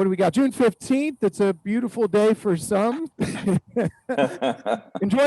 what do we got? June 15th. It's a beautiful day for some. Enjoying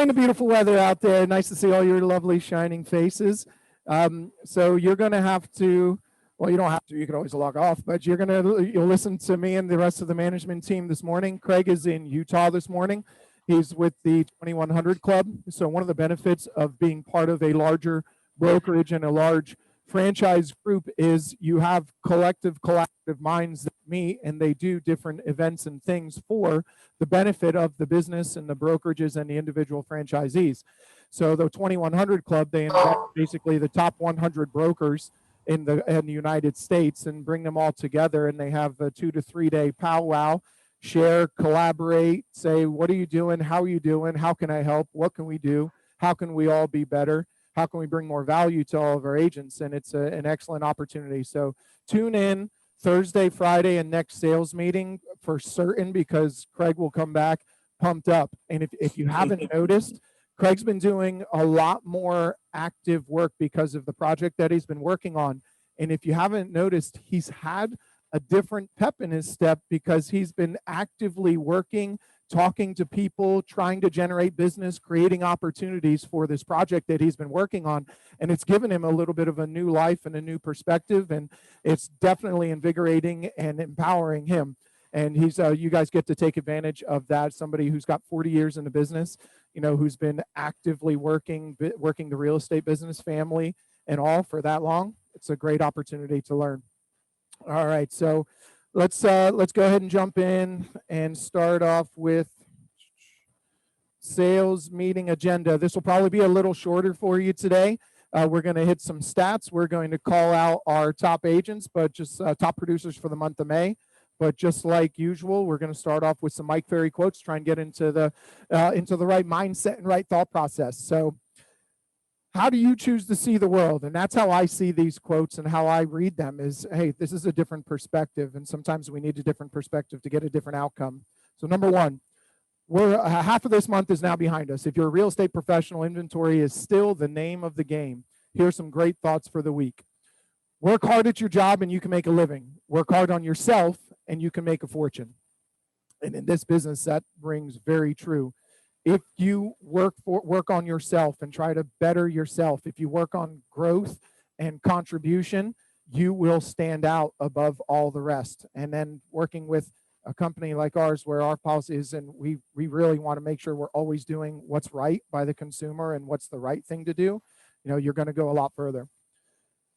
the beautiful weather out there. Nice to see all your lovely shining faces. So you're going to have to, well, you don't have to, you can always log off, but you'll listen to me and the rest of the management team this morning. Craig is in Utah this morning. He's with the 2100 Club. So one of the benefits of being part of a larger brokerage and a large franchise group is you have collaborative minds that meet and they do different events and things for the benefit of the business and the brokerages and the individual franchisees. So the 2100 Club, they invite basically the top 100 brokers in the United States and bring them all together, and they have a 2 to 3 day powwow, share, collaborate, say, what are you doing? How are you doing? How can I help? What can we do? How can we all be better? How can we bring more value to all of our agents? And it's an excellent opportunity. So tune in Thursday, Friday, and next sales meeting for certain, because Craig will come back pumped up. And if you haven't noticed, Craig's been doing a lot more active work because of the project that he's been working on. And if you haven't noticed, he's had a different pep in his step because he's been actively working, talking to people, trying to generate business, creating opportunities for this project that he's been working on. And it's given him a little bit of a new life and a new perspective. And it's definitely invigorating and empowering him. And he's, you guys get to take advantage of that. Somebody who's got 40 years in the business, you know, who's been actively working the real estate business, family, and all for that long. It's a great opportunity to learn. All right, so let's go ahead and jump in and start off with sales meeting agenda. This will probably be a little shorter for you today. We're going to hit some stats. We're going to call out our top agents, but just top producers for the month of May. But just like usual, we're going to start off with some Mike Ferry quotes, try and get into the right mindset and right thought process. So how do you choose to see the world? And that's how I see these quotes and how I read them is, hey, this is a different perspective. And sometimes we need a different perspective to get a different outcome. So number one, half of this month is now behind us. If you're a real estate professional, inventory is still the name of the game. Here's some great thoughts for the week. Work hard at your job and you can make a living. Work hard on yourself and you can make a fortune. And in this business, that rings very true. If you work on yourself and try to better yourself, if you work on growth and contribution, you will stand out above all the rest. And then working with a company like ours where our policy is, and we really want to make sure we're always doing what's right by the consumer and what's the right thing to do, you know, you're going to go a lot further.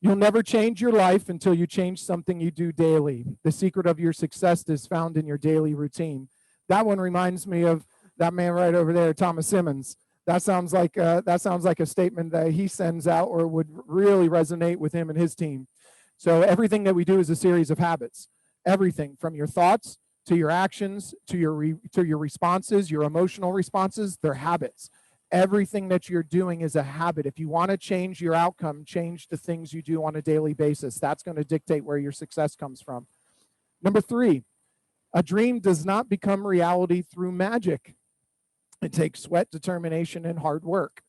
You'll never change your life until you change something you do daily. The secret of your success is found in your daily routine. That one reminds me of that man right over there, Thomas Simmons. That sounds like a statement that he sends out or would really resonate with him and his team. So everything that we do is a series of habits. Everything from your thoughts to your actions to your responses, your emotional responses, they're habits. Everything that you're doing is a habit. If you want to change your outcome, change the things you do on a daily basis. That's going to dictate where your success comes from. Number three, a dream does not become reality through magic. It takes sweat, determination, and hard work.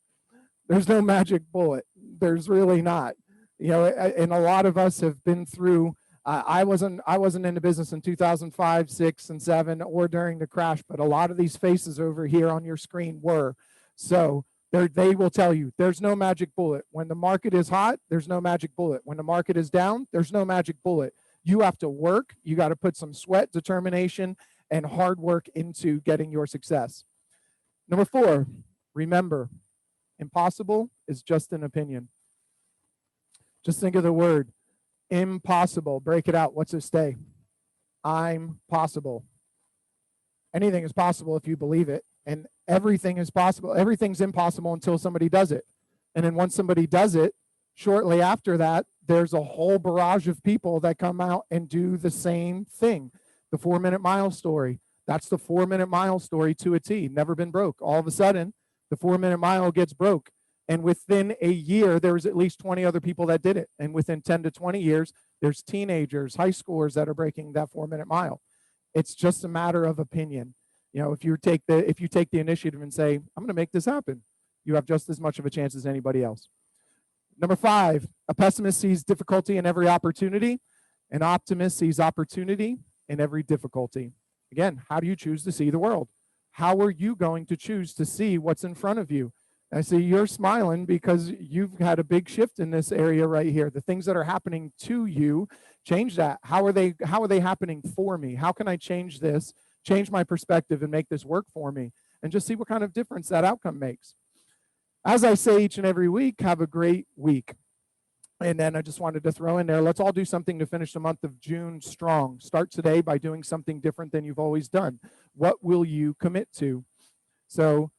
There's no magic bullet. There's really not. You know, and a lot of us have been through. I wasn't in the business in 2005, 6, and 7, or during the crash. But a lot of these faces over here on your screen were. So they will tell you there's no magic bullet. When the market is hot, there's no magic bullet. When the market is down, there's no magic bullet. You have to work. You got to put some sweat, determination, and hard work into getting your success. Number four, remember, impossible is just an opinion. Just think of the word impossible. Break it out. What's it say? I'm possible. Anything is possible if you believe it. And everything is possible. Everything's impossible until somebody does it. And then once somebody does it, shortly after that, there's a whole barrage of people that come out and do the same thing. The 4-minute mile story. That's the 4-minute mile story to a T. Never been broke. All of a sudden, the 4-minute mile gets broke. And within a year, there was at least 20 other people that did it. And within 10 to 20 years, there's teenagers, high schoolers that are breaking that 4-minute mile. It's just a matter of opinion. You know, if you take the initiative and say, I'm going to make this happen, you have just as much of a chance as anybody else. Number five, a pessimist sees difficulty in every opportunity. An optimist sees opportunity in every difficulty. Again, how do you choose to see the world? How are you going to choose to see what's in front of you? I see you're smiling because you've had a big shift in this area right here. The things that are happening to you, change that. How are they happening for me? How can I change this, change my perspective and make this work for me? And just see what kind of difference that outcome makes. As I say each and every week, have a great week. And then I just wanted to throw in there, let's all do something to finish the month of June strong. Start today by doing something different than you've always done. What will you commit to? So,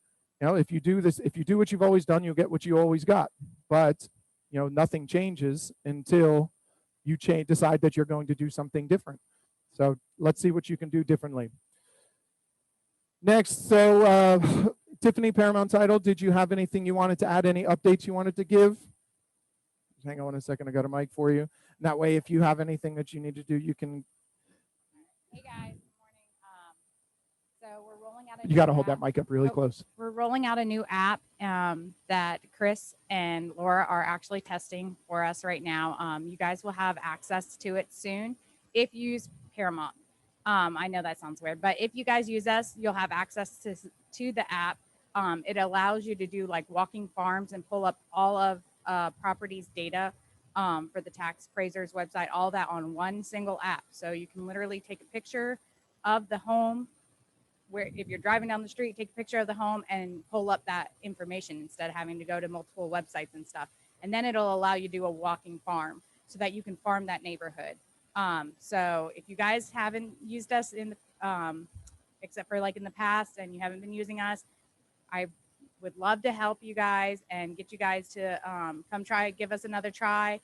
if you do this, if you do what you've always done, you'll get what you always got. But, nothing changes until you decide that you're going to do something different. So let's see what you can do differently. Next, so Tiffany, Paramount Title, did you have anything you wanted to add, any updates you wanted to give? Hang on a second, I got a mic for you. And that way, if you have anything that you need to do, you can. Hey guys, good morning. So we're rolling out a You got to hold that mic up really close. We're rolling out a new app that Chris and Laura are actually testing for us right now. You guys will have access to it soon if you use Paramount. I know that sounds weird, but if you guys use us, you'll have access to the app. It allows you to do like walking farms and pull up all of properties data for the tax appraiser's website, all that on one single app. So you can literally take a picture of the home, where if you're driving down the street, take a picture of the home and pull up that information instead of having to go to multiple websites and stuff. And then it'll allow you to do a walking farm so that you can farm that neighborhood. So if you guys haven't used us in the, except for like in the past and you haven't been using us, I would love to help you guys and get you guys to come give us another try.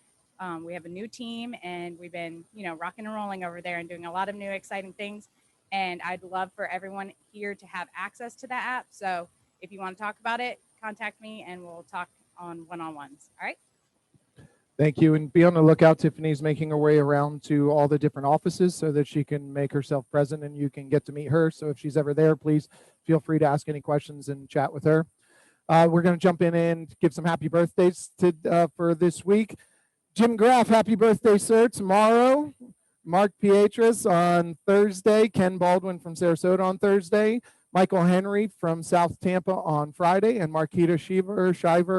We have a new team and we've been, rocking and rolling over there and doing a lot of new exciting things. And I'd love for everyone here to have access to that app. So if you want to talk about it, contact me and we'll talk on one-on-ones. All right. Thank you. And be on the lookout. Tiffany's making her way around to all the different offices so that she can make herself present and you can get to meet her. So if she's ever there, please feel free to ask any questions and chat with her. We're going to jump in and give some happy birthdays for this week. Jim Graff, happy birthday, sir, tomorrow. Mark Pietras on Thursday. Ken Baldwin from Sarasota on Thursday. Michael Henry from South Tampa on Friday. And Marquita Shiver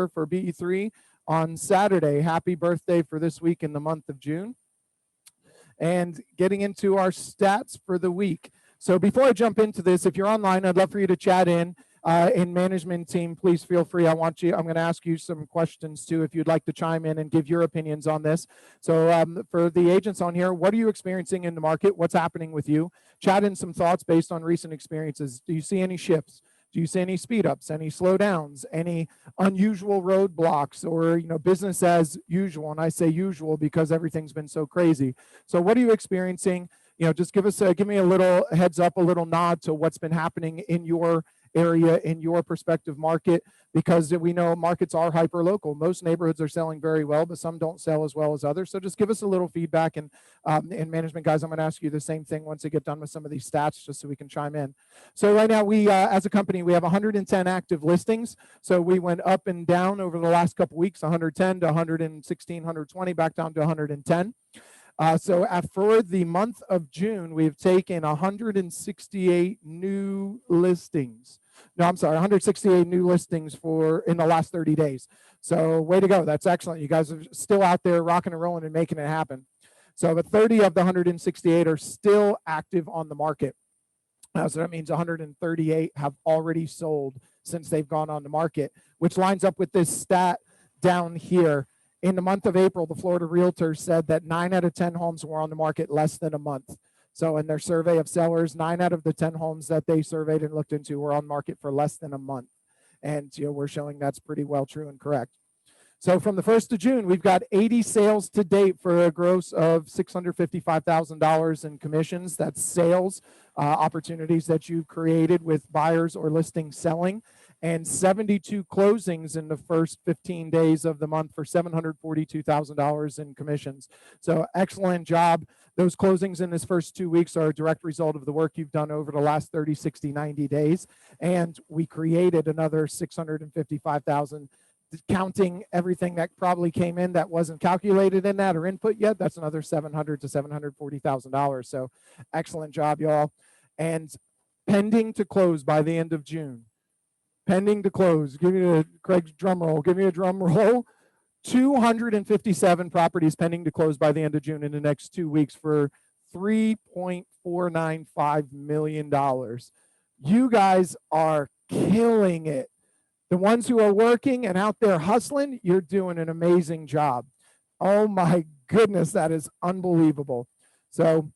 for BE3 on Saturday. Happy birthday for this week in the month of June. And getting into our stats for the week. So before I jump into this, if you're online, I'd love for you to chat in management team, please feel free. I'm going to ask you some questions too, if you'd like to chime in and give your opinions on this. So for the agents on here, what are you experiencing in the market? What's happening with you? Chat in some thoughts based on recent experiences. Do you see any shifts? Do you see any speed ups, any slowdowns, any unusual roadblocks, or business as usual? And I say usual because everything's been so crazy. So what are you experiencing? Just give me a little heads up, a little nod to what's been happening in your area, in your prospective market, because we know markets are hyper local. Most neighborhoods are selling very well, but some don't sell as well as others. So just give us a little feedback. And management guys, I'm going to ask you the same thing once I get done with some of these stats, just so we can chime in. So right now, we as a company, we have 110 active listings. So we went up and down over the last couple weeks, 110 to 116, 120, back down to 110. So for the month of June, we've taken 168 new listings. No, I'm sorry, 168 new listings in the last 30 days. So way to go. That's excellent. You guys are still out there rocking and rolling and making it happen. So but 30 of the 168 are still active on the market. So that means 138 have already sold since they've gone on the market, which lines up with this stat down here. In the month of April, the Florida Realtors said that 9 out of 10 homes were on the market less than a month. So in their survey of sellers, 9 out of the 10 homes that they surveyed and looked into were on market for less than a month. And we're showing that's pretty well true and correct. So from the 1st of June, we've got 80 sales to date for a gross of $655,000 in commissions. That's sales opportunities that you've created with buyers or listings selling. And 72 closings in the first 15 days of the month for $742,000 in commissions. So excellent job. Those closings in this first 2 weeks are a direct result of the work you've done over the last 30, 60, 90 days. And we created another $655,000 counting everything that probably came in that wasn't calculated in that or input yet, that's another $700,000 to $740,000. So excellent job, y'all. And pending to close by the end of June. Pending to close. Give me Craig's drum roll. Give me a drum roll. 257 properties pending to close by the end of June in the next 2 weeks for $3.495 million. You guys are killing it. The ones who are working and out there hustling, you're doing an amazing job. Oh my goodness, that is unbelievable. So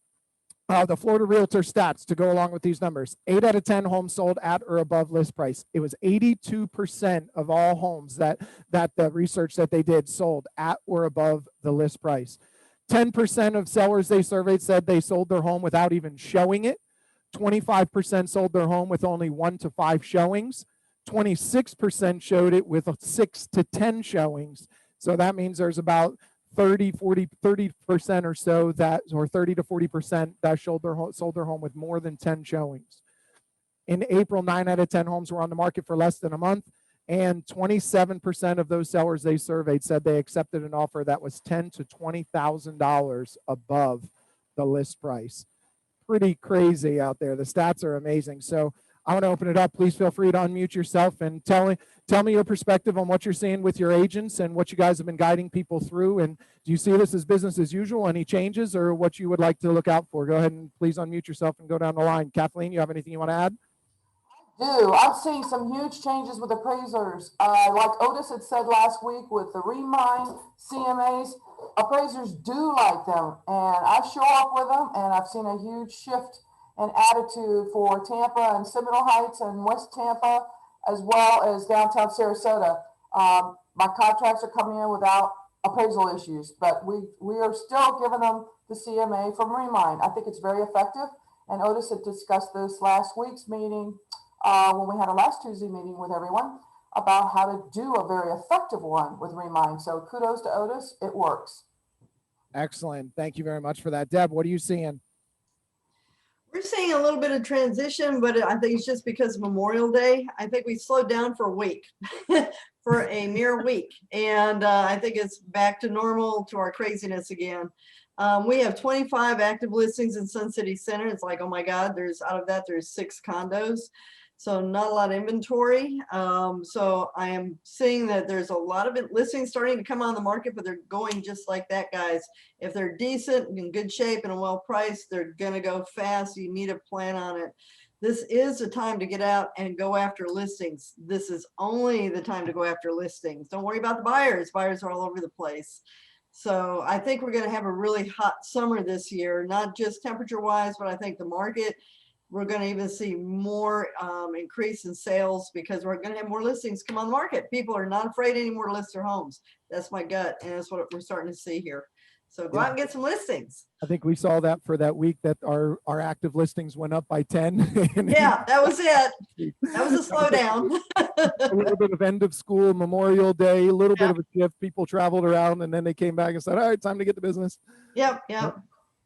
the Florida Realtor stats to go along with these numbers: 8 out of 10 homes sold at or above list price. It was 82% of all homes that the research that they did sold at or above the list price. 10% of sellers they surveyed said they sold their home without even showing it. 25% sold their home with only 1 to 5 showings. 26% showed it with 6 to 10 showings. So that means there's about 30% or so that, or 30 to 40% that sold their home with more than 10 showings. In April, 9 out of 10 homes were on the market for less than a month, and 27% of those sellers they surveyed said they accepted an offer that was $10,000 to $20,000 above the list price. Pretty crazy out there. The stats are amazing. So I want to open it up. Please feel free to unmute yourself and tell me your perspective on what you're seeing with your agents and what you guys have been guiding people through. And do you see this as business as usual? Any changes or what you would like to look out for? Go ahead and please unmute yourself and go down the line. Kathleen, you have anything you want to add? I'm seeing some huge changes with appraisers. Like Otis had said last week with the Remind CMAs, appraisers do like them, and I show up with them, and I've seen a huge shift in attitude for Tampa and Seminole Heights and West Tampa, as well as downtown Sarasota. My contracts are coming in without appraisal issues, but we are still giving them the CMA from Remind. I think it's very effective, and Otis had discussed this last week's meeting. When we had our last Tuesday meeting with everyone about how to do a very effective one with Remind. So kudos to Otis, it works. Excellent. Thank you very much for that. Deb, what are you seeing? We're seeing a little bit of transition, but I think it's just because of Memorial Day. I think we slowed down for a week, for a mere week. And I think it's back to normal, to our craziness again. We have 25 active listings in Sun City Center. It's like, oh my God, out of that, there's 6 condos. So not a lot of inventory. So I am seeing that there's a lot of listings starting to come on the market, but they're going just like that, guys. If they're decent, in good shape, and well priced, they're gonna go fast. You need a plan on it. This is the time to get out and go after listings. This is only the time to go after listings. Don't worry about the buyers. Buyers are all over the place. So I think we're gonna have a really hot summer this year, not just temperature wise, but I think the market, we're going to even see more increase in sales because we're going to have more listings come on the market. People are not afraid anymore to list their homes. That's my gut, and that's what we're starting to see here. So go out and get some listings. I think we saw that for that week that our active listings went up by 10. Yeah, that was it. That was a slowdown. A little bit of end of school, Memorial Day, a little bit of a shift. People traveled around and then they came back and said, all right, time to get to business. Yep.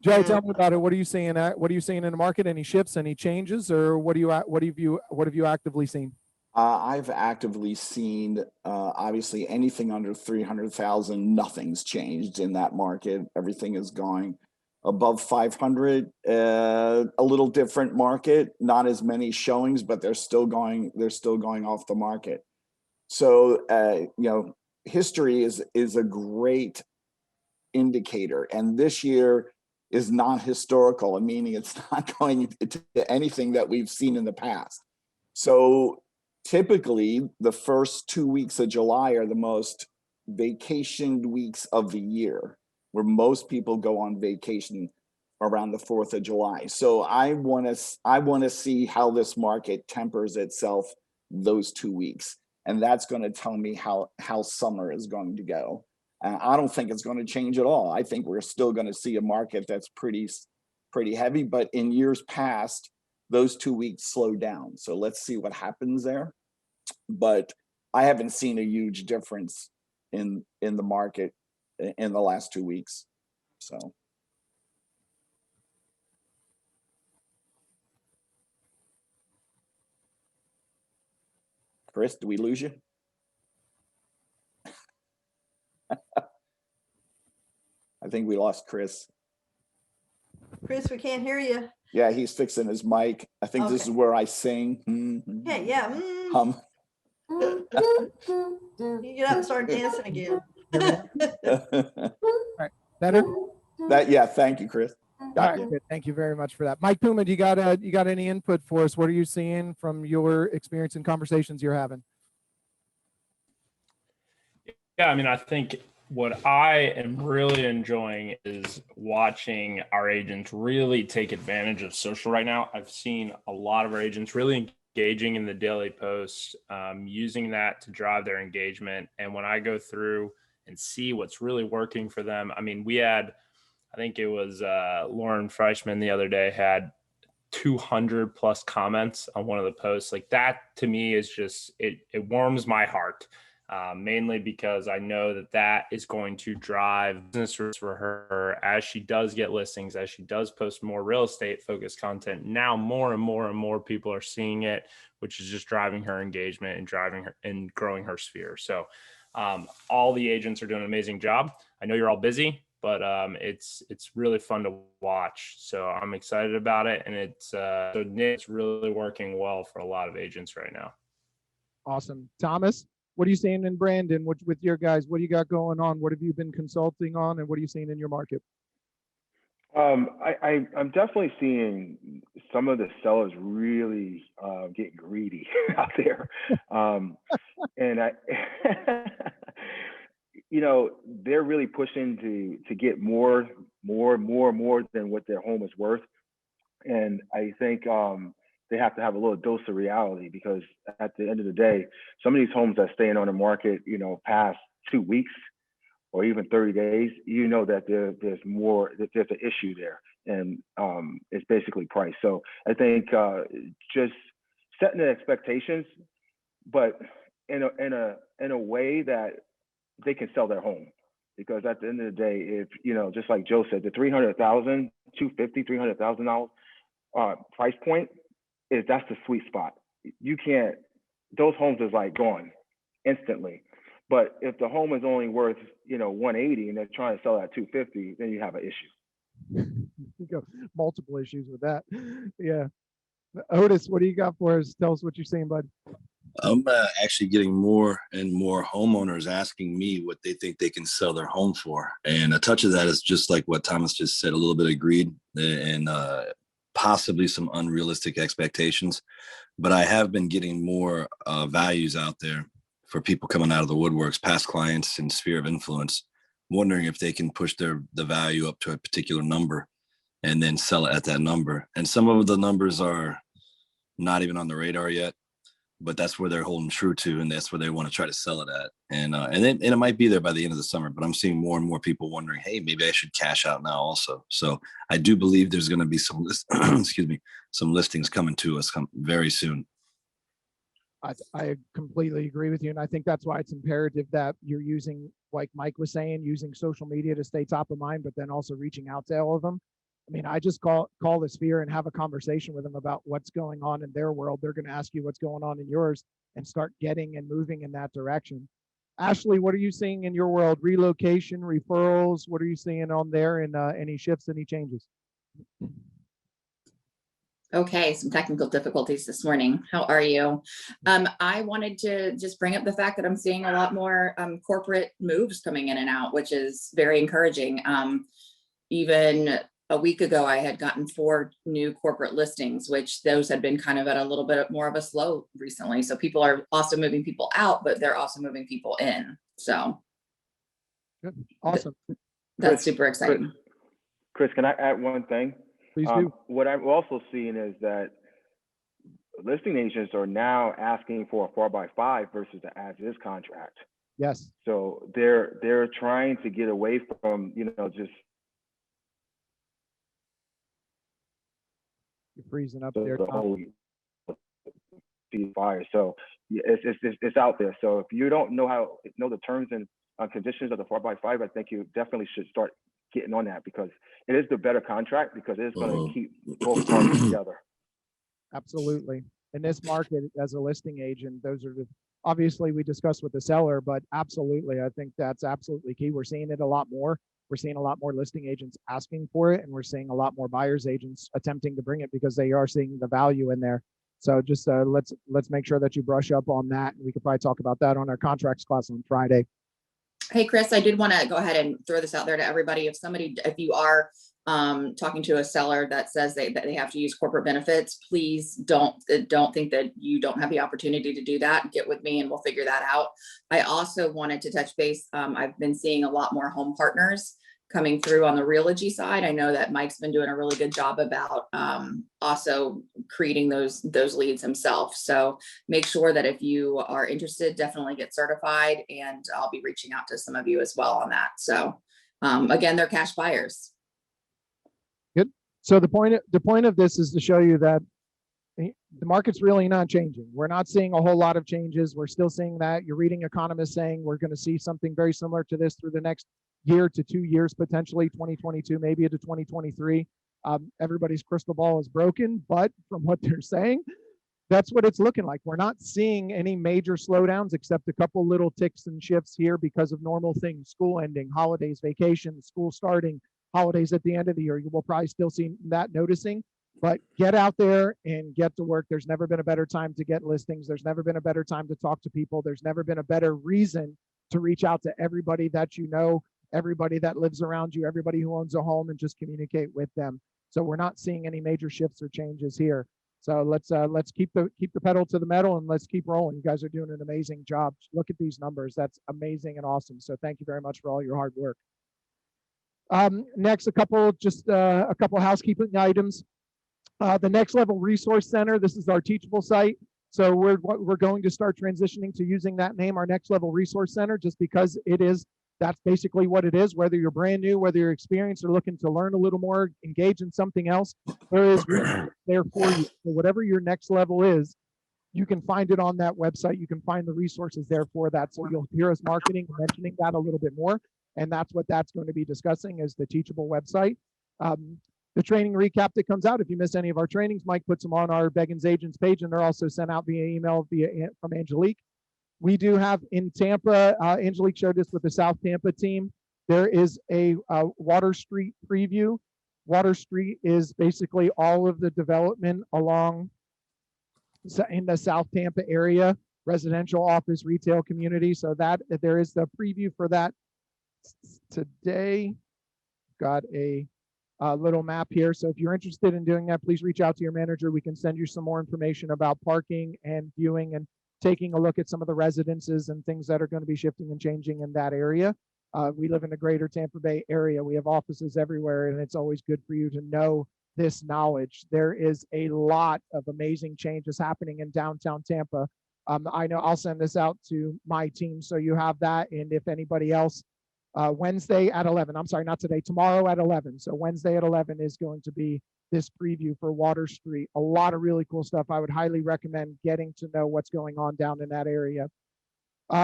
Joe, tell me about it. What are you seeing? What are you seeing in the market? Any shifts? Any changes? Or what have you actively seen? I've actively seen obviously anything under 300,000. Nothing's changed in that market. Everything is going above 500. A little different market. Not as many showings, but they're still going off the market. So history is a great indicator, and this year is not historical, meaning it's not going to anything that we've seen in the past. So typically the first 2 weeks of July are the most vacationed weeks of the year, where most people go on vacation around the 4th of July. So I want to see how this market tempers itself those 2 weeks, and that's going to tell me how summer is going to go. I don't think it's going to change at all. I think we're still going to see a market that's pretty heavy, but in years past, those 2 weeks slowed down. So let's see what happens there. But I haven't seen a huge difference in the market in the last 2 weeks. So. Chris, do we lose you? I think we lost Chris. Chris, we can't hear you. Yeah, he's fixing his mic. I think this is Okay. where I sing. Mhm. Okay, yeah. Hum. Do, do, do, do, You get up and start dancing again. Better? Yeah, thank you, Chris. All Got right, you. good. Thank you very much for that. Mike Puma, do you got any input for us? What are you seeing from your experience and conversations you're having? Yeah, I mean, I think what I am really enjoying is watching our agents really take advantage of social right now. I've seen a lot of our agents really engaging in the daily posts, using that to drive their engagement. And when I go through and see what's really working for them, I mean, we had, I think it was Lauren Fleischman the other day had 200 plus comments on one of the posts. Like that to me is just, it warms my heart. Mainly because I know that that is going to drive business for her as she does get listings, as she does post more real estate focused content. Now more and more and more people are seeing it, which is just driving her engagement and driving her and growing her sphere. So all the agents are doing an amazing job. I know you're all busy, but it's really fun to watch. So I'm excited about it, and it's really working well for a lot of agents right now. Awesome. Thomas, what are you seeing in Brandon? With your guys, what do you got going on? What have you been consulting on, and what are you seeing in your market? I'm definitely seeing some of the sellers really get greedy out there, and they're really pushing to get more than what their home is worth, and I think they have to have a little dose of reality, because at the end of the day, some of these homes that staying on the market, past 2 weeks or even 30 days, that there's an issue there, and it's basically price. So I think just setting the expectations, but in a way that they can sell their home, because at the end of the day, if just like Joe said, the $300,000, $300,000 price point that's the sweet spot. You can't; those homes is like gone instantly. But if the home is only worth 180 and they're trying to sell at 250, then you have an issue. You go multiple issues with that. Yeah. Otis, what do you got for us? Tell us what you're seeing, bud. I'm actually getting more and more homeowners asking me what they think they can sell their home for. And a touch of that is just like what Thomas just said, a little bit of greed and possibly some unrealistic expectations. But I have been getting more values out there for people coming out of the woodworks, past clients and sphere of influence, wondering if they can push the value up to a particular number and then sell it at that number. And some of the numbers are not even on the radar yet, but that's where they're holding true to, and that's where they want to try to sell it at. And it might be there by the end of the summer, but I'm seeing more and more people wondering, hey, maybe I should cash out now also. So I do believe there's going to be some some listings coming to us very soon. I completely agree with you. And I think that's why it's imperative that you're using, like Mike was saying, using social media to stay top of mind, but then also reaching out to all of them. I mean, I just call the sphere and have a conversation with them about what's going on in their world. They're going to ask you what's going on in yours and start getting and moving in that direction. Ashley, what are you seeing in your world? Relocation, referrals, what are you seeing on there, and any shifts, any changes? Okay, some technical difficulties this morning. How are you? I wanted to just bring up the fact that I'm seeing a lot more corporate moves coming in and out, which is very encouraging. Even a week ago, I had gotten 4 new corporate listings, which those had been kind of at a little bit more of a slow recently. So people are also moving people out, but they're also moving people in. So good. Awesome. That's super exciting. Chris, can I add one thing? Please do. What I'm also seeing is that listing agents are now asking for a 4x5 versus the as-is contract. Yes. So they're trying to get away from just. You're freezing up the there, Tom. whole fire. So it's out there. So if you don't know the terms and conditions of the 4x5, I think you definitely should start getting on that, because it is the better contract, because it's going to keep both parties together. Absolutely. In this market, as a listing agent, those are obviously we discussed with the seller, but absolutely, I think that's absolutely key. We're seeing it a lot more. we're seeing a lot more listing agents asking for it, and we're seeing a lot more buyers agents attempting to bring it because they are seeing the value in there. So just let's make sure that you brush up on that. And we could probably talk about that on our contracts class on Friday. Hey, Chris, I did want to go ahead and throw this out there to everybody. If you are talking to a seller that says that they have to use corporate benefits, please don't think that you don't have the opportunity to do that. Get with me and we'll figure that out. I also wanted to touch base. I've been seeing a lot more home partners coming through on the Realogy side. I know that Mike's been doing a really good job about also creating those leads himself. So make sure that if you are interested, definitely get certified, and I'll be reaching out to some of you as well on that. So again, they're cash buyers. Good. So the point of this is to show you that the market's really not changing. We're not seeing a whole lot of changes. We're still seeing that. You're reading economists saying we're going to see something very similar to this through the next year to 2 years, potentially 2022, maybe into 2023. Everybody's crystal ball is broken, but from what they're saying, that's what it's looking like. We're not seeing any major slowdowns except a couple little ticks and shifts here because of normal things: school ending, holidays, vacations, school starting, holidays at the end of the year. You will probably still see that noticing, but get out there and get to work. There's never been a better time to get listings. There's never been a better time to talk to people. There's never been a better reason to reach out to everybody that you know, everybody that lives around you, everybody who owns a home, and just communicate with them. So we're not seeing any major shifts or changes here. So let's keep the pedal to the metal and let's keep rolling. You guys are doing an amazing job. Look at these numbers. That's amazing and awesome. So thank you very much for all your hard work. Next, a couple housekeeping items. The Next Level Resource Center. This is our teachable site. So we're going to start transitioning to using that name, our Next Level Resource Center, just because that's basically what it is. Whether you're brand new, whether you're experienced or looking to learn a little more, engage in something else, there is there for you. So whatever your next level is, you can find it on that website. You can find the resources there for that. So you'll hear us mentioning that a little bit more. And that's what that's going to be discussing, is the Teachable website. The training recap that comes out, if you miss any of our trainings, Mike puts them on our Beggins Agents page, and they're also sent out via email from Angelique. We do have in Tampa, Angelique showed this with the South Tampa team, there is a Water Street preview. Water Street is basically all of the development along in the South Tampa area, residential, office, retail community. So that there is the preview for that today. Got a little map here. So if you're interested in doing that, please reach out to your manager. We can send you some more information about parking and viewing and taking a look at some of the residences and things that are going to be shifting and changing in that area. We live in the greater Tampa Bay area. We have offices everywhere, and it's always good for you to know this knowledge. There is a lot of amazing changes happening in downtown Tampa. I know I'll send this out to my team so you have that. And if anybody else, Wednesday at 11, I'm sorry, not today, tomorrow at 11. So Wednesday at 11 is going to be this preview for Water Street. A lot of really cool stuff. I would highly recommend getting to know what's going on down in that area.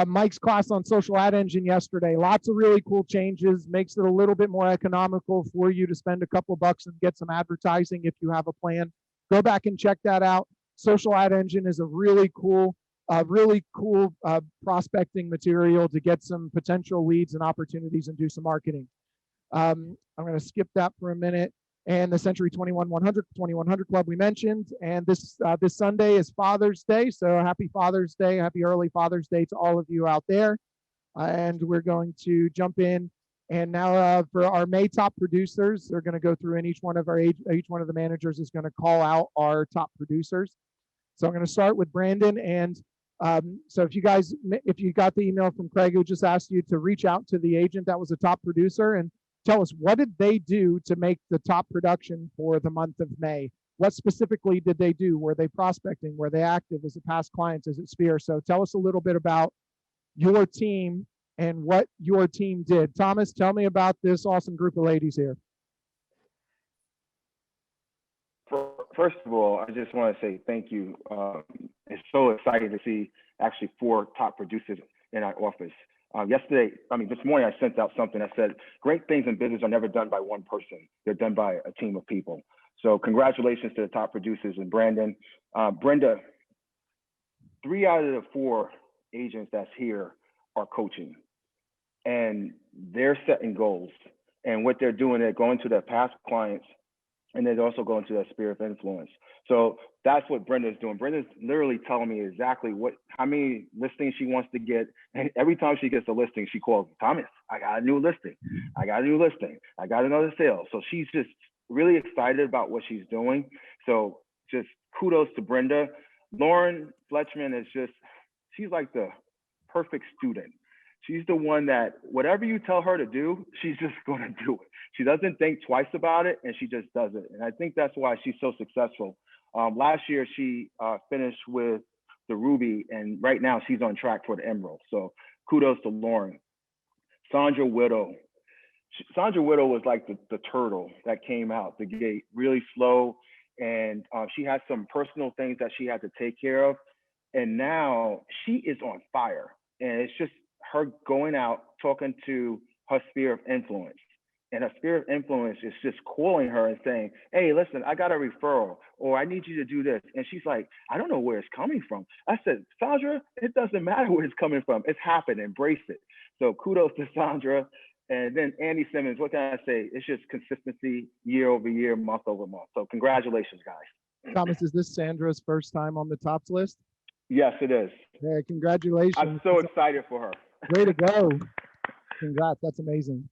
Mike's class on Social Ad Engine yesterday. Lots of really cool changes. Makes it a little bit more economical for you to spend a couple bucks and get some advertising if you have a plan. Go back and check that out. Social Ad Engine is a really cool prospecting material to get some potential leads and opportunities and do some marketing. I'm going to skip that for a minute. And the Century 2100 Club we mentioned. And this Sunday is Father's Day. So happy Father's Day. Happy early Father's Day to all of you out there. And we're going to jump in. And now for our May top producers, they're going to go through, and each one of the managers is going to call out our top producers. So I'm going to start with Brandon. And so if you got the email from Craig, who just asked you to reach out to the agent that was a top producer and tell us, what did they do to make the top production for the month of May? What specifically did they do? Were they prospecting? Were they active? Is it past clients? Is it Sphere? So tell us a little bit about your team and what your team did. Thomas, tell me about this awesome group of ladies here. First of all, I just want to say thank you. It's so exciting to see actually 4 top producers in our office. This morning I sent out something that said, great things in business are never done by one person. They're done by a team of people. So congratulations to the top producers and Brandon. Brenda, 3 out of the 4 agents that's here are coaching, and they're setting goals. And what they're doing, they're going to their past clients, and they're also going to their sphere of influence. So that's what Brenda's doing. Brenda's literally telling me exactly how many listings she wants to get. And every time she gets a listing, she calls, Thomas, I got a new listing. I got a new listing. I got another sale. So she's just really excited about what she's doing. So just kudos to Brenda. Lauren Fletchman is she's like the perfect student. She's the one that whatever you tell her to do, she's just going to do it. She doesn't think twice about it, and she just does it. And I think that's why she's so successful. Last year, she finished with the Ruby, and right now she's on track for the Emerald. So kudos to Lauren. Sandra Widow. Sandra Widow was like the turtle that came out the gate, really slow. And she had some personal things that she had to take care of. And now she is on fire. And it's just her going out, talking to her sphere of influence. And her sphere of influence is just calling her and saying, hey, listen, I got a referral, or I need you to do this. And she's like, I don't know where it's coming from. I said, Sandra, it doesn't matter where it's coming from. It's happened. Embrace it. So kudos to Sandra. And then Andy Simmons, what can I say? It's just consistency year over year, month over month. So congratulations, guys. Thomas, is this Sandra's first time on the tops list? Yes, it is. Yeah, congratulations. I'm so excited for her. Way to go. Congrats. That's amazing.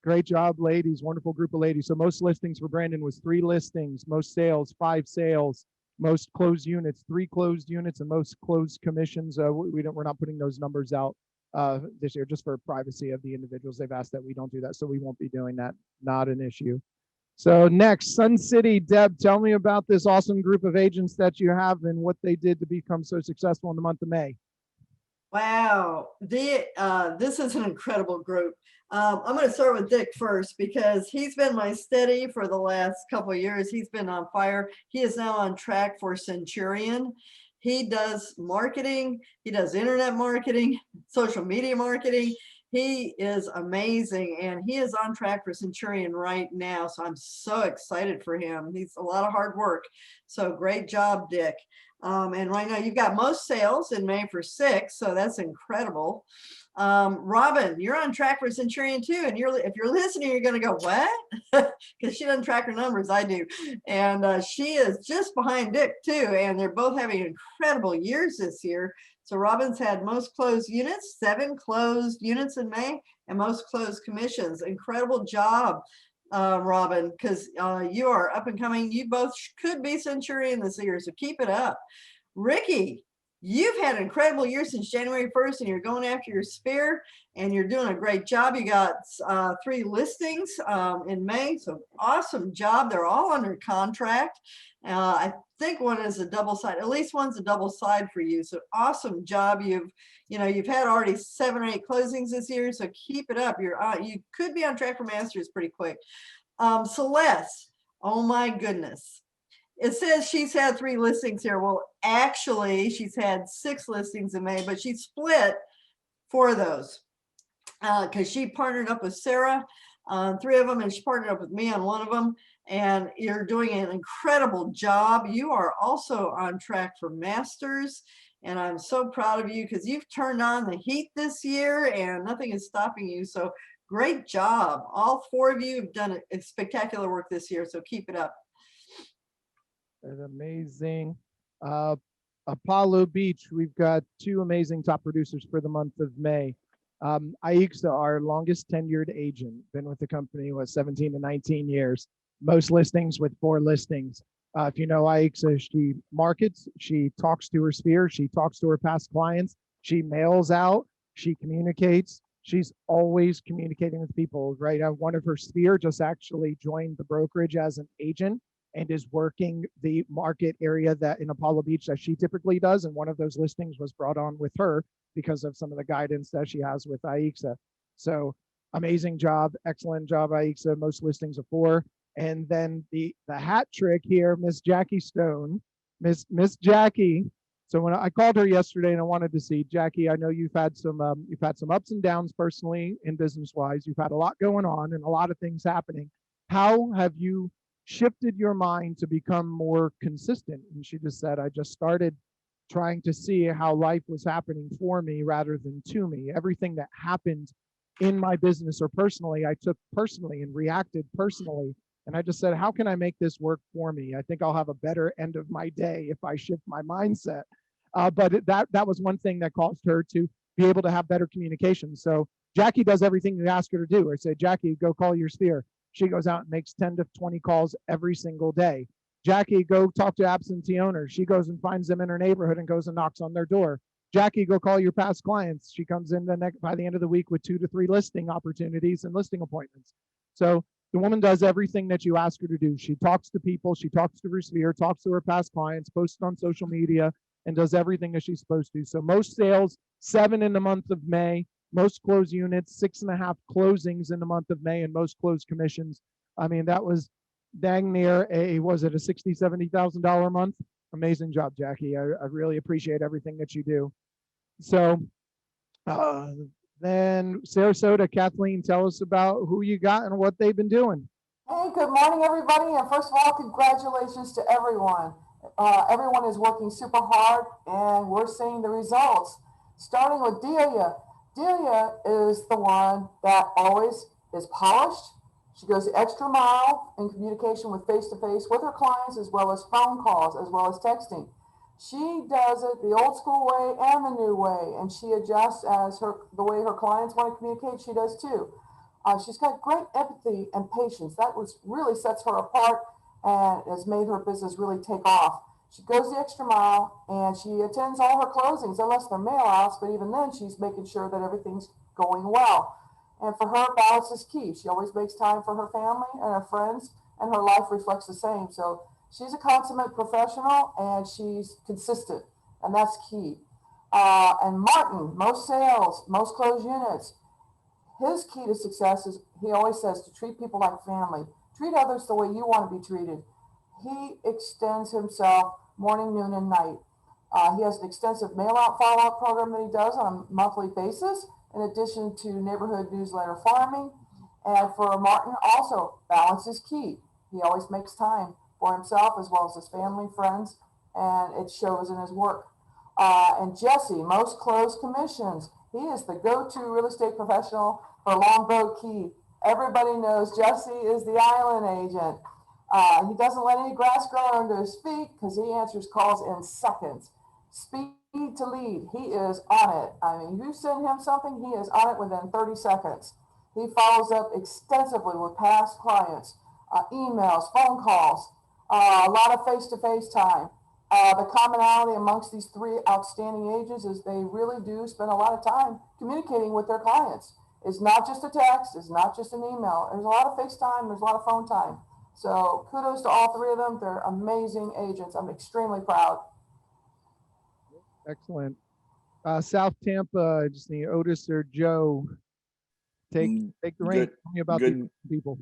Great job, ladies. Wonderful group of ladies. So most listings for Brandon was 3 listings, most sales, 5 sales, most closed units, 3 closed units, and most closed commissions. We're not putting those numbers out this year just for privacy of the individuals. They've asked that we don't do that, so we won't be doing that. Not an issue. So next, Sun City. Deb, tell me about this awesome group of agents that you have and what they did to become so successful in the month of May. Wow, this is an incredible group. I'm going to start with Dick first because he's been my steady for the last couple of years. He's been on fire. He is now on track for Centurion. He does marketing. He does internet marketing, social media marketing. He is amazing, and he is on track for Centurion right now. So I'm so excited for him. He's a lot of hard work. So great job, Dick. And right now you've got most sales in May for 6, so that's incredible. Robin, you're on track for Centurion too, and if you're listening, you're going to go, what? Because she doesn't track her numbers, I do. And she is just behind Dick too, and they're both having incredible years this year. So Robin's had most closed units, 7 closed units in May, and most closed commissions. Incredible job, Robin, because you are up and coming. You both could be Centurion this year, so keep it up. Ricky, you've had an incredible year since January 1st, and you're going after your sphere, and you're doing a great job. You got 3 listings in May, so awesome job. They're all under contract. I think one is a double side, at least one's a double side for you. So awesome job. You've had already 7 or 8 closings this year, so keep it up. You could be on track for masters pretty quick. Celeste, oh my goodness. It says she's had 3 listings here. Well, actually, she's had 6 listings in May, but she split 4 of those because she partnered up with Sarah on 3 of them, and she partnered up with me on 1 of them. And you're doing an incredible job. You are also on track for masters, and I'm so proud of you because you've turned on the heat this year, and nothing is stopping you. So great job. All 4 of you have done a spectacular work this year, so keep it up. That's amazing. Apollo Beach, we've got 2 amazing top producers for the month of May. Aixa, our longest tenured agent, been with the company, 17 to 19 years. Most listings with 4 listings. If you know Aixa, she markets, she talks to her sphere, she talks to her past clients, she mails out, she communicates. She's always communicating with people, right? One of her sphere just actually joined the brokerage as an agent and is working the market area that in Apollo Beach that she typically does. And one of those listings was brought on with her because of some of the guidance that she has with Aixa. So amazing job, excellent job, Aixa. Most listings of 4. And then the hat trick here, Miss Jackie Stone, Miss Jackie. So when I called her yesterday and I wanted to see Jackie, I know you've had some ups and downs personally and business wise. You've had a lot going on and a lot of things happening. How have you shifted your mind to become more consistent? And she just said, I just started trying to see how life was happening for me rather than to me. Everything that happened in my business or personally, I took personally and reacted personally. And I just said, how can I make this work for me? I think I'll have a better end of my day if I shift my mindset. But that was one thing that caused her to be able to have better communication. So Jackie does everything you ask her to do. I say, Jackie, go call your sphere. She goes out and makes 10 to 20 calls every single day. Jackie, go talk to absentee owners. She goes and finds them in her neighborhood and goes and knocks on their door. Jackie, go call your past clients. She comes in by the end of the week with 2 to 3 listing opportunities and listing appointments. So the woman does everything that you ask her to do. She talks to people, she talks to her sphere, talks to her past clients, posts on social media, and does everything as she's supposed to. So most sales, 7 in the month of May, most closed units, 6.5 closings in the month of May, and most closed commissions. I mean, that was dang near was it a $60,000, $70,000 a month? Amazing job, Jackie. I really appreciate everything that you do. So then Sarasota, Kathleen, tell us about who you got and what they've been doing. Hey, good morning, everybody. And first of all, congratulations to everyone. Everyone is working super hard and we're seeing the results. Starting with Delia. Delia is the one that always is polished. She goes the extra mile in communication with face-to-face with her clients, as well as phone calls, as well as texting. She does it the old school way and the new way, and she adjusts as the way her clients want to communicate. She does too. She's got great empathy and patience. That really sets her apart and has made her business really take off. She goes the extra mile and she attends all her closings, unless they're mail outs, but even then she's making sure that everything's going well. And for her, balance is key. She always makes time for her family and her friends, and her life reflects the same. So she's a consummate professional and she's consistent, and that's key. And Martin, most sales, most closed units. His key to success is, he always says, to treat people like family. Treat others the way you want to be treated. He extends himself morning, noon, and night. He has an extensive mail-out follow-up program that he does on a monthly basis, in addition to neighborhood newsletter farming. And for Martin, also, balance is key. He always makes time for himself as well as his family, friends, and it shows in his work. And Jesse, most closed commissions. He is the go-to real estate professional for Longboat Key. Everybody knows Jesse is the island agent. He doesn't let any grass grow under his feet because he answers calls in seconds. Speed to lead, he is on it. I mean, you send him something, he is on it within 30 seconds. He follows up extensively with past clients, emails, phone calls, a lot of face-to-face time. The commonality amongst these 3 outstanding agents is they really do spend a lot of time communicating with their clients. It's not just a text, it's not just an email. There's a lot of FaceTime, there's a lot of phone time. So kudos to all 3 of them. They're amazing agents. I'm extremely proud. Excellent. South Tampa, I just need Otis or Joe. Take the reins. Tell me about these people.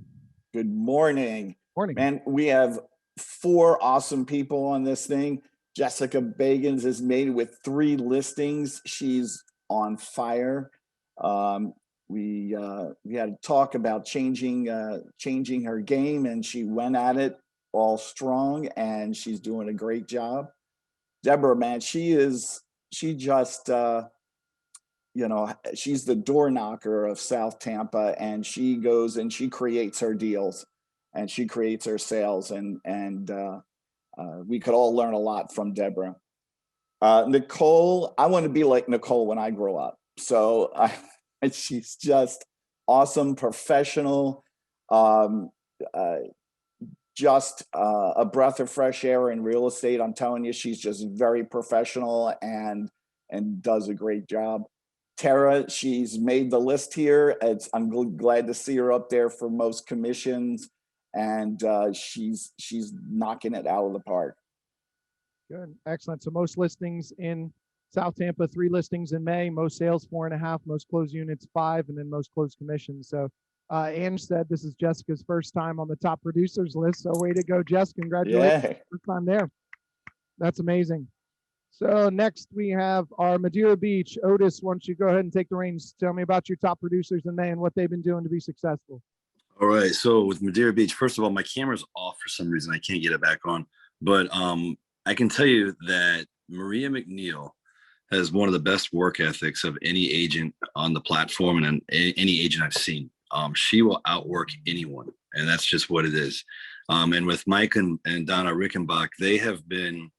Good morning. Morning. Man, we have 4 awesome people on this thing. Jessica Bagans is made with 3 listings. She's on fire. We had a talk about changing her game, and she went at it all strong, and she's doing a great job. Deborah, man, she's the door knocker of South Tampa, and she goes and she creates her deals and she creates her sales, and we could all learn a lot from Deborah. Nicole, I want to be like Nicole when I grow up. So she's just awesome, professional, just a breath of fresh air in real estate. I'm telling you, she's just very professional and does a great job. Tara, she's made the list here. I'm glad to see her up there for most commissions, and she's knocking it out of the park. Good, excellent. So most listings in South Tampa, 3 listings in May, most sales 4.5, most closed units 5, and then most closed commissions. So Ange said this is Jessica's first time on the top producers list. So way to go, Jess. Congratulations. Yeah. First time there. That's amazing. So next we have our Madeira Beach. Otis, why don't you go ahead and take the reins? Tell me about your top producers in May and what they've been doing to be successful. All right. So with Madeira Beach, first of all, my camera's off for some reason. I can't get it back on. But I can tell you that Maria McNeil has one of the best work ethics of any agent on the platform and any agent I've seen. She will outwork anyone, and that's just what it is. And with Mike and Donna Rickenbach, they have been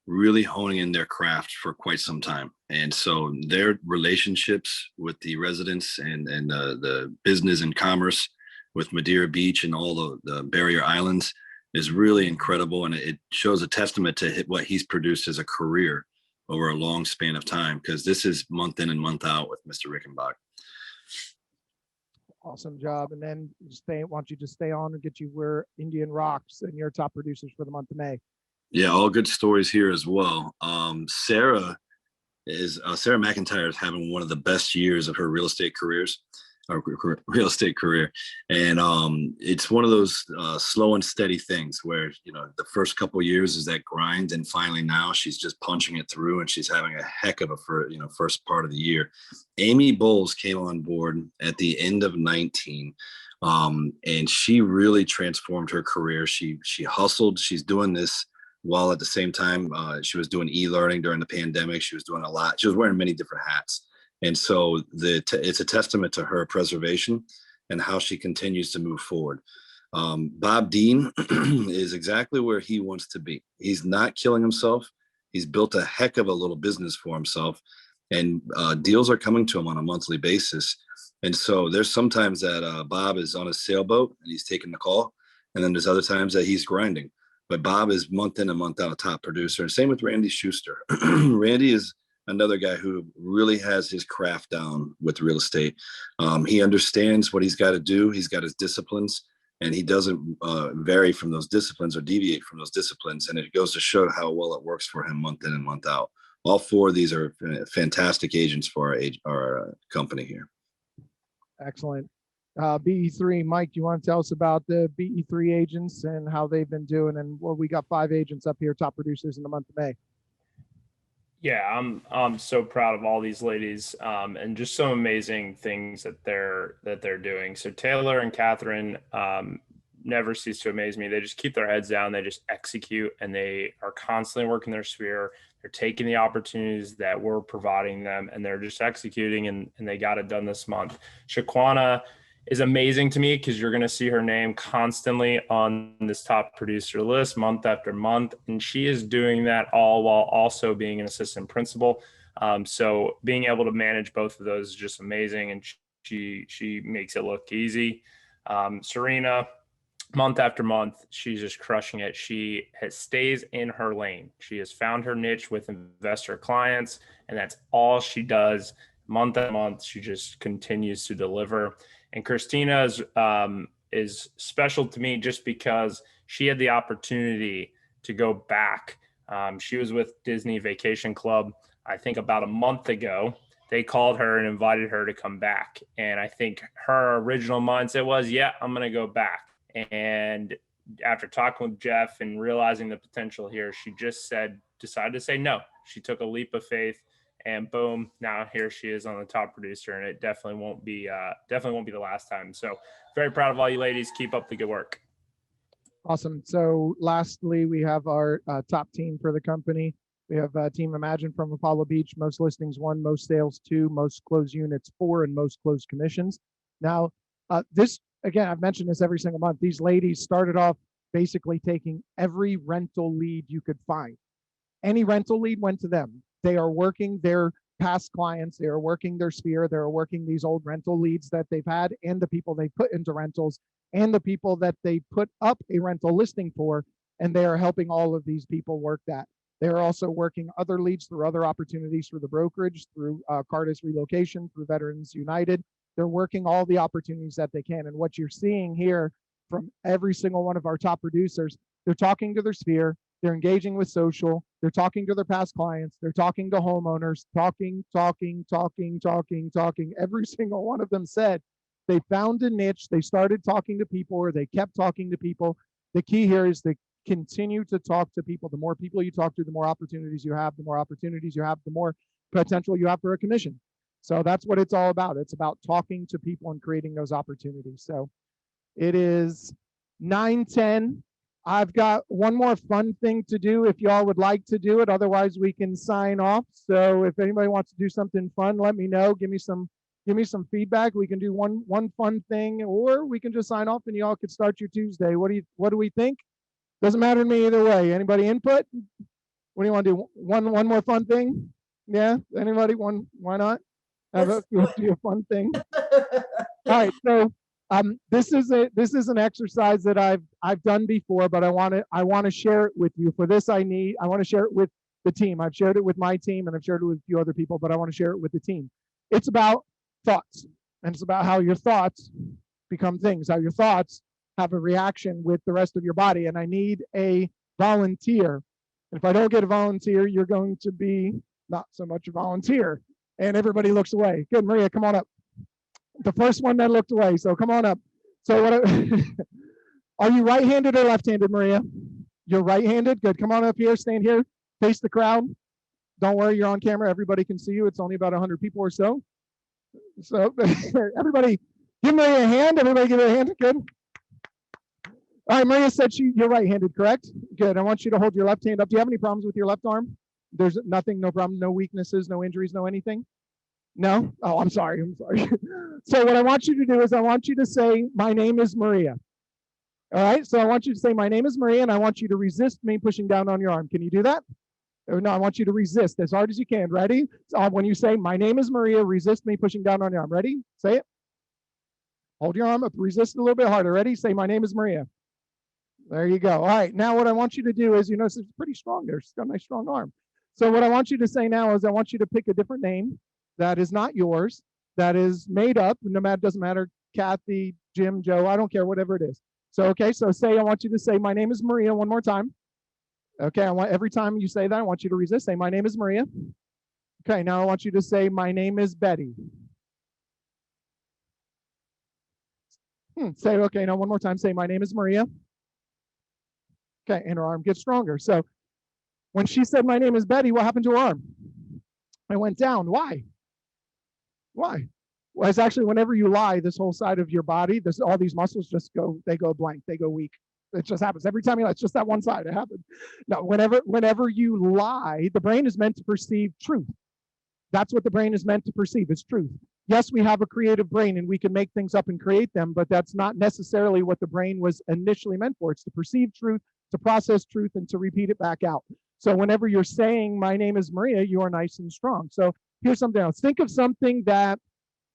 really honing in their craft for quite some time. And so their relationships with the residents and the business and commerce with Madeira Beach and all the barrier islands is really incredible. And it shows a testament to what he's produced as a career over a long span of time, because this is month in and month out with Mr. Rickenbach. Awesome job. And then want you to stay on and get you where Indian Rocks and your top producers for the month of May. Yeah, all good stories here as well. Sarah McIntyre is having one of the best years of her real estate career. And it's one of those slow and steady things where, the first couple of years is that grind. And finally now she's just punching it through, and she's having a heck of a first part of the year. Amy Bowles came on board at the end of 19. And she really transformed her career. She hustled. She's doing this while at the same time she was doing e-learning during the pandemic. She was doing a lot. She was wearing many different hats. And so it's a testament to her preservation and how she continues to move forward. Bob Dean is exactly where he wants to be. He's not killing himself. He's built a heck of a little business for himself, and deals are coming to him on a monthly basis. And so there's sometimes that Bob is on a sailboat and he's taking the call. And then there's other times that he's grinding. But Bob is month in and month out a top producer. And same with Randy Schuster. Randy is another guy who really has his craft down with real estate. He understands what he's got to do. He's got his disciplines, and he doesn't vary from those disciplines or deviate from those disciplines. And it goes to show how well it works for him month in and month out. All four of these are fantastic agents for our company here. Excellent. BE3, Mike, do you want to tell us about the BE3 agents and how they've been doing? And we got 5 agents up here, top producers in the month of May. Yeah, I'm so proud of all these ladies, and just some amazing things that they're doing. So Taylor and Catherine never cease to amaze me. They just keep their heads down. They just execute, and they are constantly working their sphere. They're taking the opportunities that we're providing them, and they're just executing, and they got it done this month. Shaquana is amazing to me because you're going to see her name constantly on this top producer list month after month. And she is doing that all while also being an assistant principal. So being able to manage both of those is just amazing. And she makes it look easy. Serena, month after month, she's just crushing it. She stays in her lane. She has found her niche with investor clients, and that's all she does. Month after month, she just continues to deliver. And Christina is special to me just because she had the opportunity to go back. She was with Disney Vacation Club, I think about a month ago. They called her and invited her to come back. And I think her original mindset was, yeah, I'm going to go back. And after talking with Jeff and realizing the potential here, she just decided to say no. She took a leap of faith. And boom, now here she is on the top producer, and it definitely won't be the last time. So very proud of all you ladies. Keep up the good work. Awesome. So lastly, we have our top team for the company. We have Team Imagine from Apollo Beach, most listings 1, most sales 2, most closed units 4, and most closed commissions. Now, this, again, I've mentioned this every single month. These ladies started off basically taking every rental lead you could find. Any rental lead went to them. They are working their past clients. They are working their sphere. They're working these old rental leads that they've had, and the people they put into rentals, and the people that they put up a rental listing for, and they are helping all of these people work that. They're also working other leads through other opportunities through the brokerage, through Cardis Relocation, through Veterans United. They're working all the opportunities that they can. And what you're seeing here from every single one of our top producers, they're talking to their sphere, they're engaging with social, they're talking to their past clients, they're talking to homeowners, talking. Every single one of them said they found a niche, they started talking to people, or they kept talking to people. The key here is to continue to talk to people. The more people you talk to, the more opportunities you have. The more opportunities you have, the more potential you have for a commission. So that's what it's all about. It's about talking to people and creating those opportunities. So it is 9:10. I've got one more fun thing to do if y'all would like to do it. Otherwise, we can sign off. So if anybody wants to do something fun, let me know. Give me some feedback. We can do one fun thing, or we can just sign off and y'all could start your Tuesday. What do we think? Doesn't matter to me either way. Anybody input? What do you want to do? One more fun thing? Yeah. Anybody? Why not? Let's do it. Do a fun thing. All right. So this is an exercise that I've done before, but I want to share it with you. For this, I want to share it with the team. I've shared it with my team and I've shared it with a few other people, but I want to share it with the team. It's about thoughts, and it's about how your thoughts become things, how your thoughts have a reaction with the rest of your body. And I need a volunteer. And if I don't get a volunteer, you're going to be not so much a volunteer. And everybody looks away. Good, Maria, come on up. The first one that looked away, so come on up. So what are you right-handed or left-handed, Maria? You're right-handed? Good, come on up here, stand here, face the crowd. Don't worry, you're on camera, everybody can see you. It's only about 100 people or so. So everybody, give Maria a hand. Everybody give her a hand, good. All right, Maria said you're right-handed, correct? Good, I want you to hold your left hand up. Do you have any problems with your left arm? There's nothing, no problem, no weaknesses, no injuries, no anything? No? Oh, I'm sorry. So what I want you to do is I want you to say, my name is Maria. All right, so I want you to say, my name is Maria, and I want you to resist me pushing down on your arm. Can you do that? Or no, I want you to resist as hard as you can. Ready? So when you say, my name is Maria, resist me pushing down on your arm. Ready? Say it. Hold your arm up, resist a little bit harder. Ready? Say, my name is Maria. There you go. All right, now what I want you to do is, it's pretty strong there. She's got a nice strong arm. So what I want you to say now is I want you to pick a different name that is not yours, that is made up, doesn't matter, Kathy, Jim, Joe, I don't care, whatever it is. So, okay, so I want you to say, my name is Maria one more time. Okay, every time you say that, I want you to resist. Say, my name is Maria. Okay, now I want you to say, my name is Betty. Say, okay, now one more time, say, my name is Maria. Okay, and her arm gets stronger. So when she said, my name is Betty, what happened to her arm? It went down. Why? Why? Well, it's actually whenever you lie, this whole side of your body, all these muscles just go blank, they go weak. It just happens every time you lie. It's just that one side. It happens. No, whenever you lie, the brain is meant to perceive truth. That's what the brain is meant to perceive, is truth. Yes, we have a creative brain and we can make things up and create them, but that's not necessarily what the brain was initially meant for. It's to perceive truth, to process truth, and to repeat it back out. So whenever you're saying, my name is Maria, you are nice and strong. So here's something else. Think of something that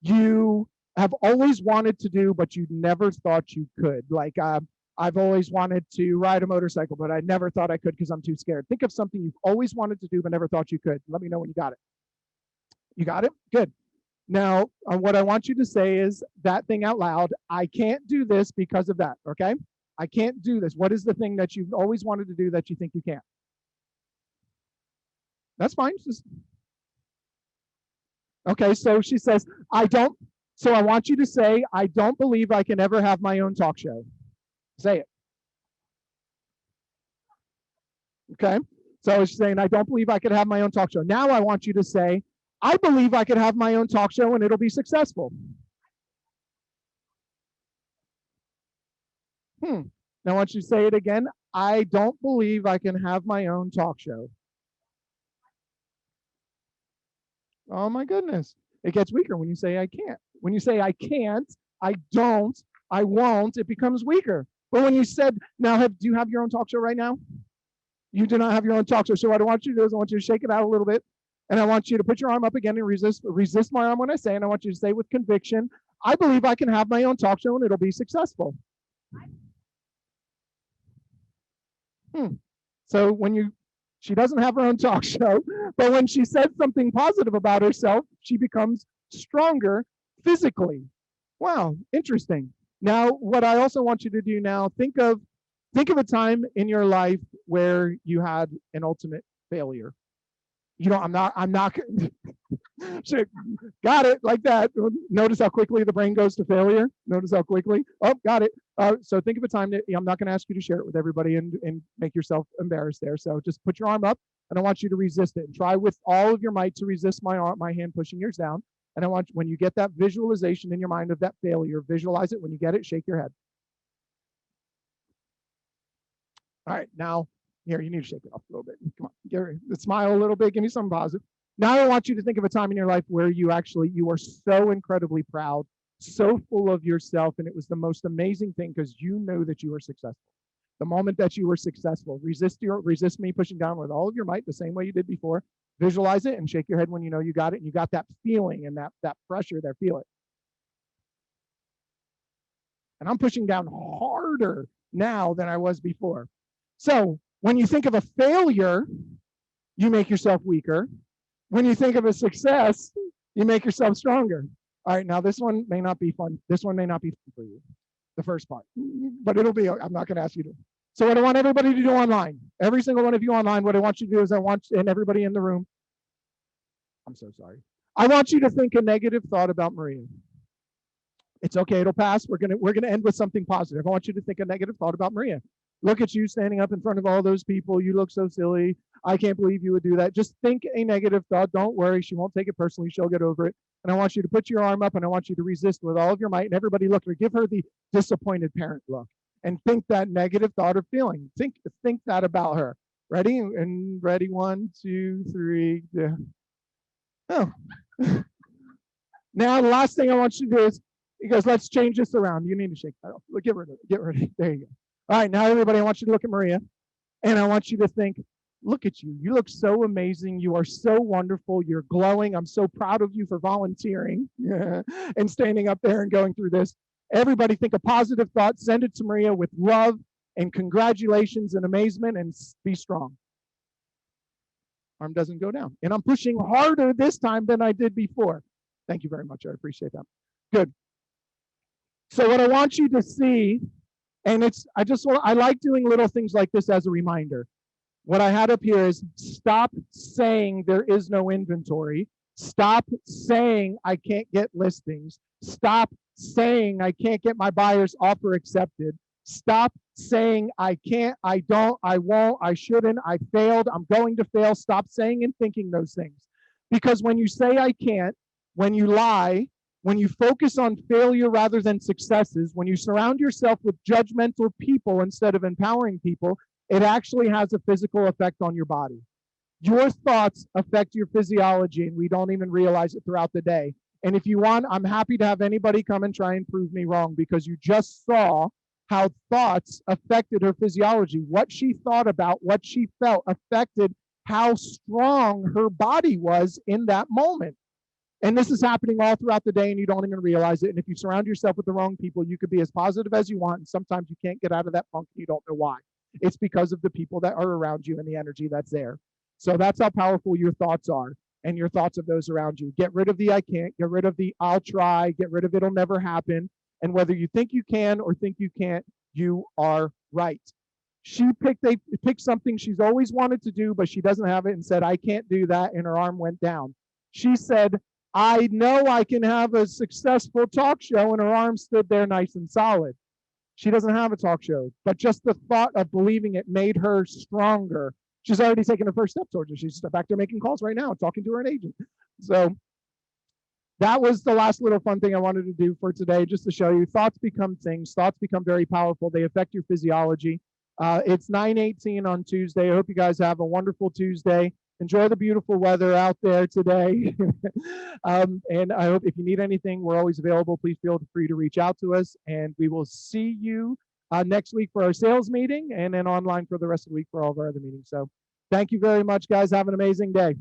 you have always wanted to do, but you never thought you could. Like, I've always wanted to ride a motorcycle, but I never thought I could because I'm too scared. Think of something you've always wanted to do, but never thought you could. Let me know when you got it. You got it? Good. Now, what I want you to say is that thing out loud. I can't do this because of that, okay? I can't do this. What is the thing that you've always wanted to do that you think you can't? That's fine. Okay, so she says, so I want you to say, I don't believe I can ever have my own talk show. Say it. Okay, so she's saying, I don't believe I could have my own talk show. Now I want you to say, I believe I could have my own talk show and it'll be successful. Now I want you to say it again. I don't believe I can have my own talk show. Oh my goodness. It gets weaker when you say I can't. When you say I can't, I don't, I won't, it becomes weaker. But when you said, now do you have your own talk show right now? You do not have your own talk show. So what I want you to do is I want you to shake it out a little bit. And I want you to put your arm up again and resist my arm when I say, and I want you to say with conviction, I believe I can have my own talk show and it'll be successful. So she doesn't have her own talk show, but when she said something positive about herself, she becomes stronger physically. Wow, interesting. Now, what I also want you to do now, think of a time in your life where you had an ultimate failure. I'm not got it like that. Notice how quickly the brain goes to failure. Notice how quickly. Oh, got it. So think of a time that I'm not going to ask you to share it with everybody and make yourself embarrassed there. So just put your arm up and I want you to resist it and try with all of your might to resist my hand pushing yours down. And I want, when you get that visualization in your mind of that failure, visualize it. When you get it, shake your head. All right, now here, you need to shake it off a little bit. Come on, smile a little bit, give me something positive. Now I want you to think of a time in your life where you are so incredibly proud, so full of yourself, and it was the most amazing thing because you know that you were successful. The moment that you were successful, resist me pushing down with all of your might the same way you did before. Visualize it and shake your head when you know you got it and you got that feeling and that pressure there. Feel it. And I'm pushing down harder now than I was before. So when you think of a failure, you make yourself weaker. When you think of a success, you make yourself stronger. All right, now this one may not be fun. This one may not be fun for you, the first part, but it'll be, I'm not going to ask you to. So what I want everybody to do online, every single one of you online, what I want you to do is and everybody in the room, I'm so sorry. I want you to think a negative thought about Maria. It's okay, it'll pass. We're gonna end with something positive. I want you to think a negative thought about Maria. Look at you standing up in front of all those people. You look so silly. I can't believe you would do that. Just think a negative thought. Don't worry. She won't take it personally. She'll get over it. And I want you to put your arm up and I want you to resist with all of your might. And everybody look at her. Give her the disappointed parent look and think that negative thought or feeling. Think that about her. Ready? And ready. 1, 2, 3. Yeah. Oh. Now, the last thing I want you to do is, because let's change this around. You need to shake that off. Get rid of it. Get rid of it. There you go. All right, now everybody, I want you to look at Maria, and I want you to think, look at you. You look so amazing. You are so wonderful. You're glowing. I'm so proud of you for volunteering and standing up there and going through this. Everybody think a positive thought. Send it to Maria with love and congratulations and amazement, and be strong. Arm doesn't go down. And I'm pushing harder this time than I did before. Thank you very much. I appreciate that. Good. So what I want you to see, and I like doing little things like this as a reminder. What I had up here is stop saying there is no inventory. Stop saying I can't get listings. Stop saying I can't get my buyer's offer accepted. Stop saying I can't, I don't, I won't, I shouldn't, I failed, I'm going to fail. Stop saying and thinking those things. Because when you say I can't, when you lie, when you focus on failure rather than successes, when you surround yourself with judgmental people instead of empowering people, it actually has a physical effect on your body. Your thoughts affect your physiology, and we don't even realize it throughout the day. And if you want, I'm happy to have anybody come and try and prove me wrong, because you just saw how thoughts affected her physiology. What she thought about, what she felt affected how strong her body was in that moment. And this is happening all throughout the day and you don't even realize it. And if you surround yourself with the wrong people, you could be as positive as you want. And sometimes you can't get out of that funk and you don't know why. It's because of the people that are around you and the energy that's there. So that's how powerful your thoughts are and your thoughts of those around you. Get rid of the I can't, get rid of the I'll try, get rid of it'll never happen. And whether you think you can or think you can't, you are right. She picked something she's always wanted to do, but she doesn't have it, and said, I can't do that. And her arm went down. She said, I know I can have a successful talk show, and her arm stood there nice and solid. She doesn't have a talk show, but just the thought of believing it made her stronger. She's already taken her first step towards it. She's back there making calls right now, talking to her agent. So that was the last little fun thing I wanted to do for today, just to show you thoughts become things. Thoughts become very powerful. They affect your physiology. It's 9/18 on Tuesday. I hope you guys have a wonderful Tuesday. Enjoy the beautiful weather out there today. And I hope if you need anything, we're always available. Please feel free to reach out to us. And we will see you next week for our sales meeting, and then online for the rest of the week for all of our other meetings. So thank you very much, guys. Have an amazing day.